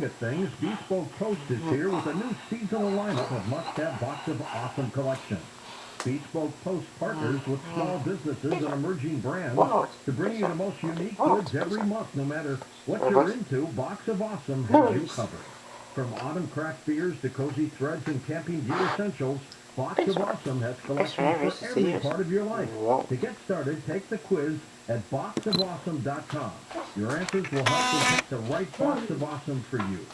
At things, Bespoke Post is here with a new seasonal lineup of must-have Box of Awesome collection. Bespoke Post partners with small businesses and emerging brands to bring you the most unique goods every month. No matter what you're into, Box of Awesome has you covered. From autumn craft beers to cozy threads and camping gear essentials, Box of Awesome has collections for every part of your life. To get started, take the quiz at boxofawesome.com. Your answers will help them pick the right Box of Awesome for you.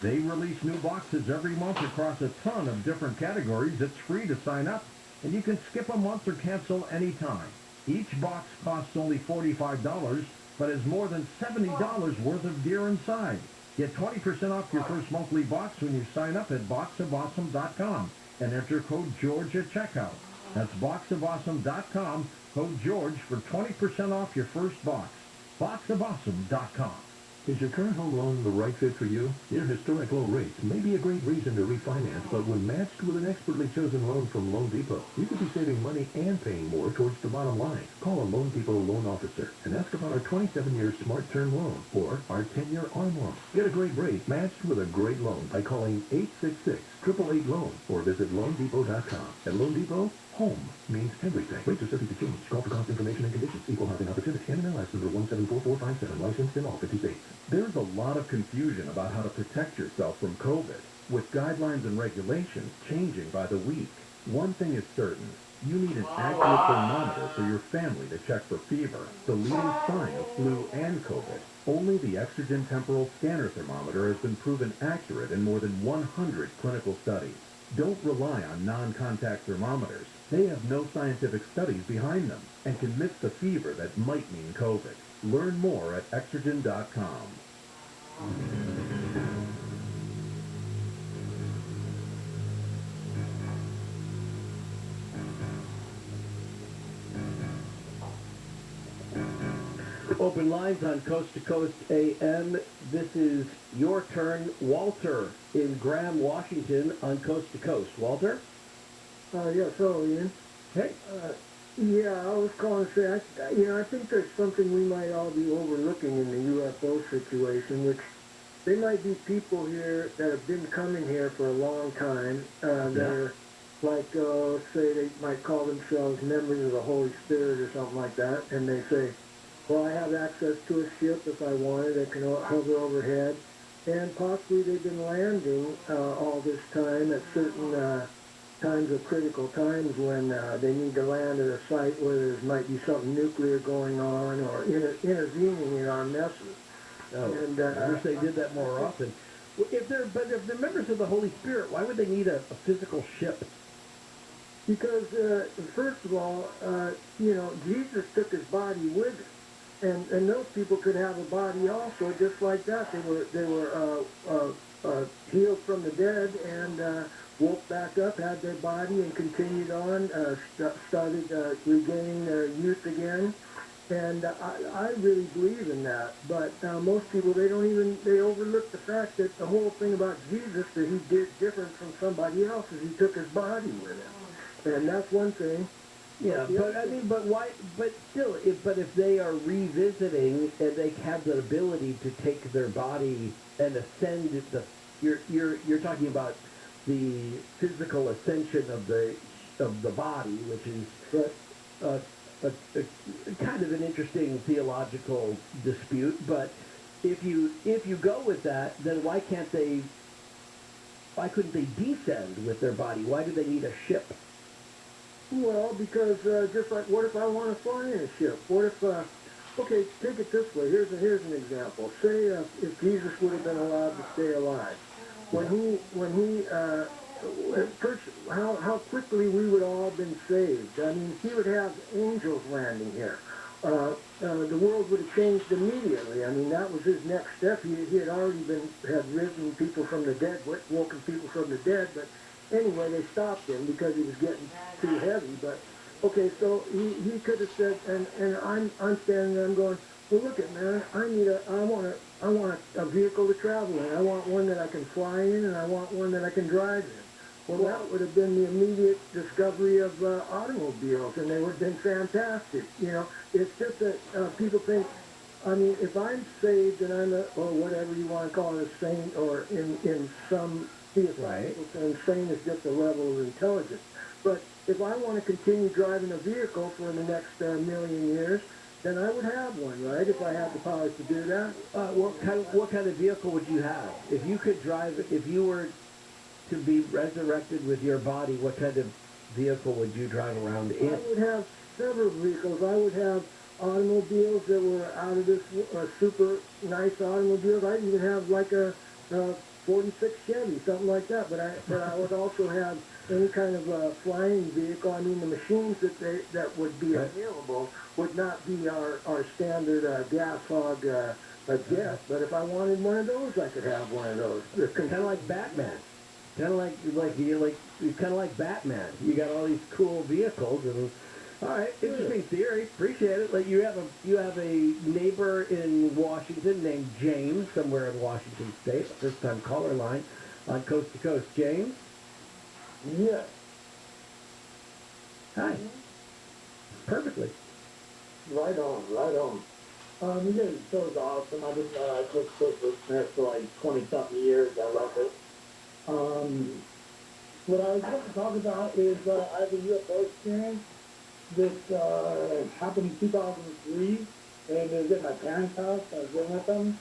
They release new boxes every month across a ton of different categories. It's free to sign up, and you can skip a month or cancel anytime. Each box costs only $45, but has more than $70 worth of gear inside. Get 20% off your first monthly box when you sign up at boxofawesome.com and enter code George at checkout. That's boxofawesome.com, code George for 20% off your first box. boxofawesome.com. Is your current home loan the right fit for you? Your historic low rates may be a great reason to refinance, but when matched with an expertly chosen loan from Loan Depot, you could be saving money and paying more towards the bottom line. Call a Loan Depot loan officer and ask about our 27-year Smart Term loan or our 10-year ARM loan. Get a great rate matched with a great loan by calling 866-888-LOAN or visit loandepot.com. At Loan Depot, home means everything. Rates are subject to change. Call for cost information and conditions. Equal housing opportunity. NMLS number 174457. Licensed in all 50 states. There's a lot of confusion about how to protect yourself from COVID, with guidelines and regulations changing by the week. One thing is certain. You need an accurate thermometer for your family to check for fever, the leading sign of flu and COVID. Only the Exergen Temporal Scanner Thermometer has been proven accurate in more than 100 clinical studies. Don't rely on non-contact thermometers. They have no scientific studies behind them and can miss the fever that might mean COVID. Learn more at Exergen.com. Open lines on Coast to Coast AM. This is your turn. Walter in Graham, Washington on Coast to Coast. Walter? Yes, hello, Ian. Hey. Yeah, I was calling to say, I think there's something we might all be overlooking in the UFO situation, which they might be people here that have been coming here for a long time, that are like, say they might call themselves members of the Holy Spirit or something like that, and they say, well, I have access to a ship if I wanted that can hover overhead, and possibly they've been landing all this time at certain times of critical times when they need to land at a site where there might be something nuclear going on or intervening in our messes. Oh, and I wish they did that more often. If they're members of the Holy Spirit, why would they need a physical ship? Because first of all, Jesus took his body with him, and those people could have a body also, just like that. They were healed from the dead and woke back up, had their body, and continued on, started regaining their youth again. And I really believe in that. But most people, they overlook the fact that the whole thing about Jesus that he did different from somebody else is he took his body with him. And that's one thing. Yeah, but why? But still, if they are revisiting and they have the ability to take their body and ascend you're talking about the physical ascension of the body, which is a kind of an interesting theological dispute. But if you go with that, then why couldn't they descend with their body? Why do they need a ship? Well, because just like, what if I want to fly in a ship? What if, okay, take it this way. Here's an example. Say if Jesus would have been allowed to stay alive, first, how quickly we would all have been saved. I mean, he would have angels landing here. The world would have changed immediately. I mean, that was his next step. He had already had risen people from the dead, woken people from the dead, but anyway, they stopped him because he was getting too heavy. But okay, so he could have said, and I'm standing there, I'm going, well, look at man, I want a vehicle to travel in. I want one that I can fly in, and I want one that I can drive in. Well, that would have been the immediate discovery of automobiles, and they would have been fantastic. It's just that people think, I mean, if I'm saved and I'm a, or whatever you want to call it, a saint, or in some theosophical terms, sane is just a level of intelligence. But if I want to continue driving a vehicle for the next million years, then I would have one, right? If I had the powers to do that. What kind of vehicle would you have? If you could drive, if you were to be resurrected with your body, what kind of vehicle would you drive around in? I would have several vehicles. I would have automobiles that were out of this super nice automobiles. I'd even have like a 46 Chevy, something like that. But I would also have any kind of flying vehicle. I mean, the machines that would be available would not be our standard gas hog jet. But if I wanted one of those, I could have one of those. Kind of like Batman. Kind of like Batman. You got all these cool vehicles, and all right, interesting theory. Appreciate it. Like you have a neighbor in Washington named James, somewhere in Washington State. First time caller line on Coast to Coast. James. Yes. Hi. Perfectly. Right on, right on. You guys' show's awesome. I've been just listening for like 20-something years. I love it. What I was going to talk about is I have a UFO experience that happened in 2003, and it was at my parents' house. I was living with them.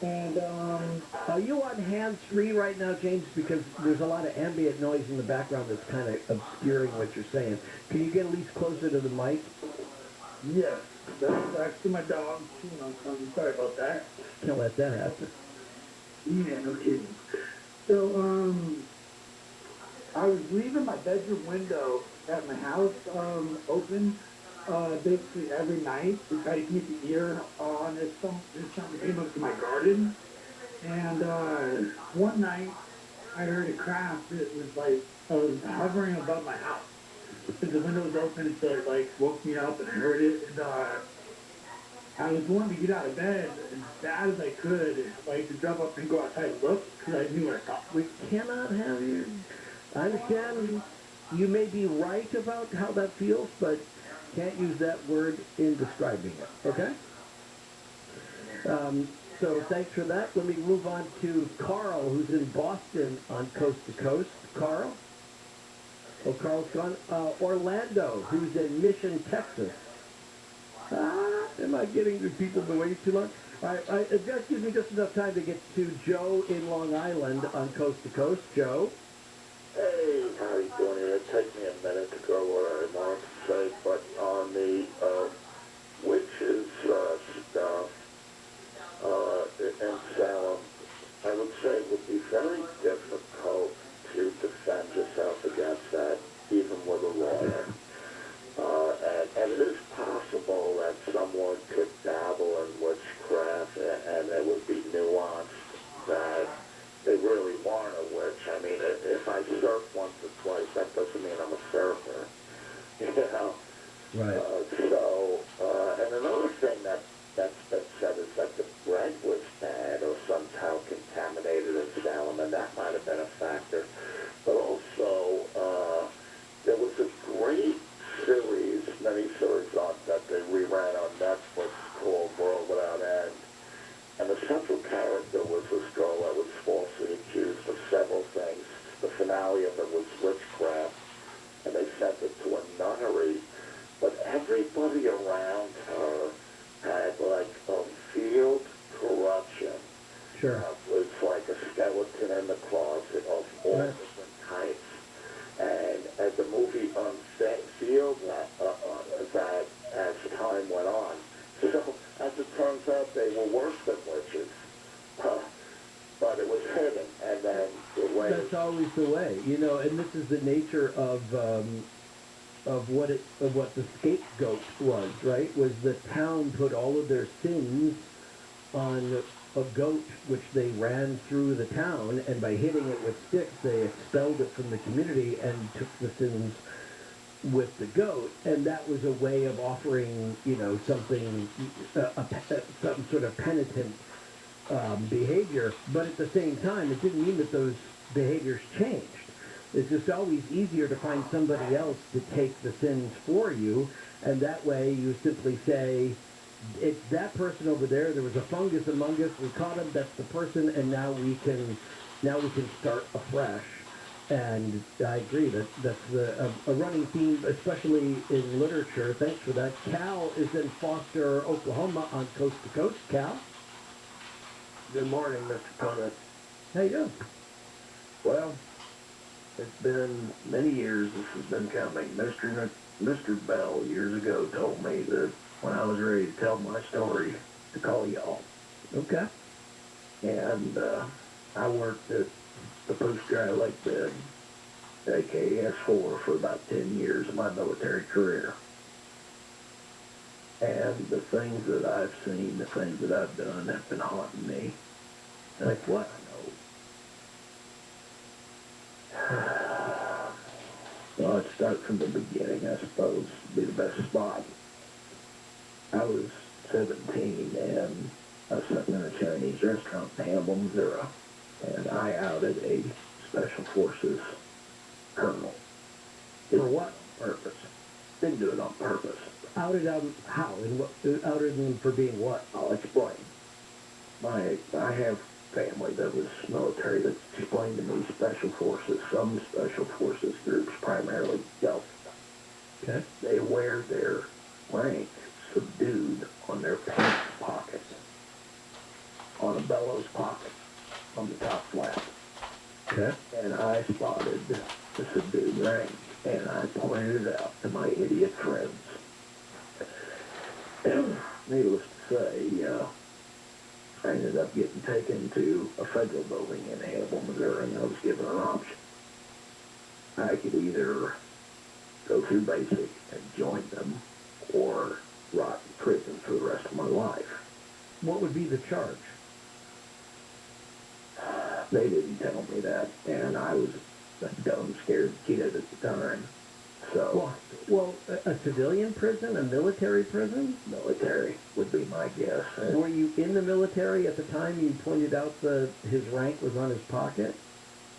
And are you on hands-free right now, James? Because there's a lot of ambient noise in the background that's kind of obscuring what you're saying. Can you get at least closer to the mic? yes, that's actually my dog. I'm sorry about that. Can't let that happen. Yeah, no kidding. So, I was leaving my bedroom window at my house open basically every night to try to keep the ear on if something came up to my garden. And one night I heard a craft that was like hovering above my house. The window was open, so it like woke me up and I heard it. And I was wanting to get out of bed as bad as I could, like to jump up and go outside and look, because I knew what I thought. We cannot have you. I understand you may be right about how that feels, but can't use that word in describing it, okay? So thanks for that. Let me move on to Carl, who's in Boston on Coast to Coast. Carl? Oh, Carl's gone. Orlando, who's in Mission, Texas. Am I getting the people to wait too long? All right, it just gives me just enough time to get to Joe in Long Island on Coast to Coast. Joe? Hey, how you doing here? It takes me a minute to go what I want to say, but on the witches stuff in Salem, I would say it would be very difficult to defend yourself against that, even with a lawyer. And it is possible that someone could dabble in witchcraft and it would be nuanced that they really weren't a witch. I mean, if I surf once or twice, that doesn't mean I'm a surfer. You know? Right. And another thing that's been said is that the bread was bad or somehow contaminated in Salem, and that might have been a factor. But also, there was a great mini-series that they reran on Netflix called World Without End. And the central character was this girl that was falsely accused of several things. The finale of it was witchcraft, and they sent it to a nunnery. But everybody around her had like field corruption. Sure. It was like a skeleton in the closet of all different types. And the movie unveiled that as time went on. So, as it turns out, they were worse than witches. But it was hidden, and then the way... That's always the way, you know, and this is the nature of what the scapegoat was, right? Was the town put all of their sins on a goat which they ran through the town, and by hitting it with sticks, they expelled it from the community and took the sins with the goat, and that was a way of offering, you know, something, some sort of penitent behavior. But at the same time, it didn't mean that those behaviors changed. It's just always easier to find somebody else to take the sins for you, and that way you simply say, it's that person over there. There was a fungus among us. We caught him. That's the person, and now we can start afresh. And I agree that that's a running theme, especially in literature. Thanks for that. Cal is in Foster, Oklahoma, on Coast to Coast. Cal, Good morning, Mr. Conant. how you doing? Well, it's been many years this has been coming. Mr. Bell years ago told me that when I was ready to tell my story, to call y'all. Okay. And I worked at the Post Dry Lake Bed, aka S4, for about 10 years of my military career. And the things that I've seen, the things that I've done have been haunting me. Like what? I know. Well, let's start from the beginning, I suppose, would be the best spot. I was 17, and I was sitting in a Chinese restaurant in Hamble, Missouri, and I outed a Special Forces colonel. For what? On purpose. Didn't do it on purpose. Outed them how? And what? Outed them for being what? I'll explain. I have family that was military that explained to me Special Forces, some Special Forces groups, primarily Delta. Okay. They wear their rank subdued on their pants pocket, on a bellows pocket, on the top flap. Okay. And I spotted the subdued rank, and I pointed it out to my idiot friends. Needless to say, I ended up getting taken to a federal building in Hannibal, Missouri, and I was given an option. I could either go through basic and join them, or rot in prison for the rest of my life. What would be the charge? They didn't tell me that, and I was a dumb, scared kid at the time. So, Well, a civilian prison, a military prison? military would be my guess. Were you in the military at the time you pointed out his rank was on his pocket?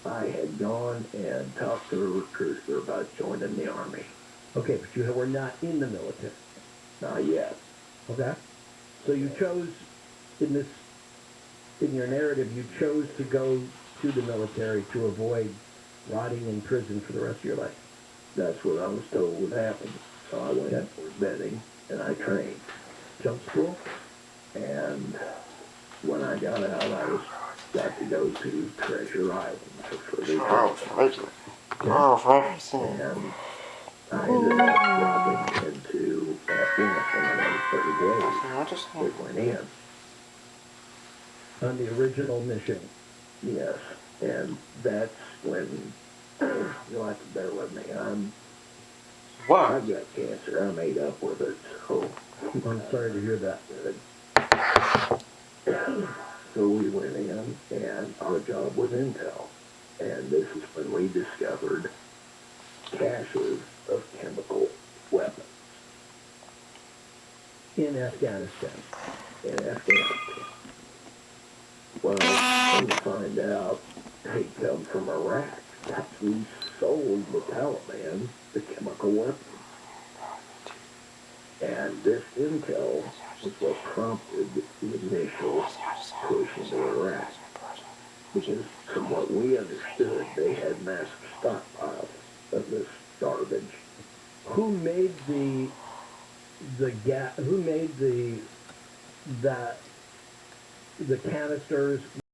I had gone and talked to a recruiter about joining the Army. Okay, but you were not in the military. Not yet. Okay. So you chose, in your narrative, you chose to go to the military to avoid rotting in prison for the rest of your life. That's what I was told would happen. So I went for vetting, and I trained. Jump school? And when I got out, I got to go to Treasure Island for further training. And I ended up dropping into Afghanistan on 30 days. We went in. On the original mission. Yes, and that's when you'll have to bear with me. I've got cancer. I'm ate up with it, so I'm sorry to hear that. So we went in, and our job was intel. And this is when we discovered caches of chemical weapons In Afghanistan. in Afghanistan. Well, come to find out, they come from Iraq. We sold the Taliban the chemical weapons. And this intel was what prompted the initial push into Iraq. Because from what we understood, they had massive stockpiles of this garbage. Who made the canisters